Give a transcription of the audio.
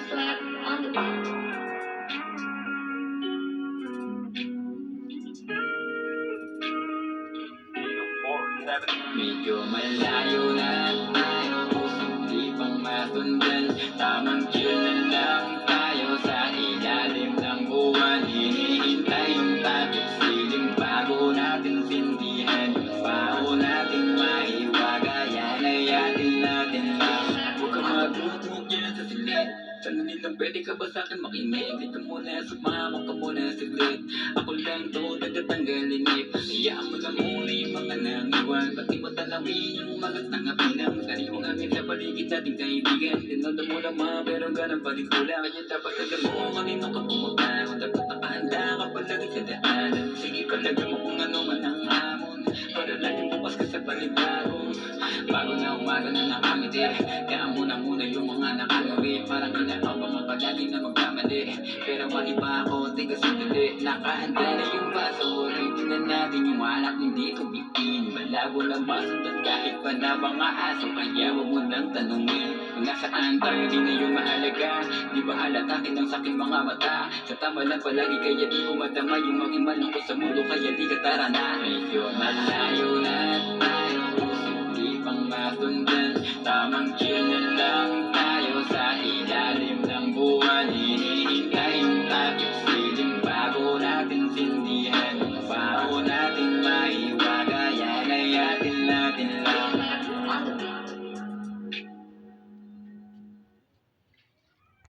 Slap on the beat. Medyo malayo na tayo, pusong di pang masundan. Tamang chill na lang tayo sa ilalim ng buwan. Hinihintay yung tapos siling bago natin sindihan. Bago natin maiwaga, yan ay atin natin lang. Huwag kang magluto dyan sa silid. Tanungin lang, pwede ka ba sa'kin makinig? Dito muna, sumama ka muna saglit. Ako lang to, tagatanggalin eh. Hayaan mo lang muna yung mga nangiwan. Pati mo talawin yung magat ng apilang. Sariwang hangin sa paligid nating kaibigan. Tinodo mo lang mga pero ganang pa rin kulang. Kaya dapat alam mo kanino ka pumapahon. Dapat nakahanda ka palagi sa daanan. Sige palagay mo kung ano man ang hamon. Para laging bukas ka sa palibago. Bago na umaga na nakangiti. Kaya muna yung mga nakangawin. Parang kinakawa mo palagi na magkamali. Pero maiba ako, tigas sandali. Nakahanda na yung baso. Tingnan natin yung alak, hindi tubitin. Malabo lang masundan kahit pa na mga aso. Kaya wag mo nang tanungin kung nasaan tayo, di na yung mahalaga. Di ba halata kitang saking mga mata? Sa tama lang palagi kaya di ko madama yung maging malungkot sa mundo. Kaya di ka tara na. Medyo malayo na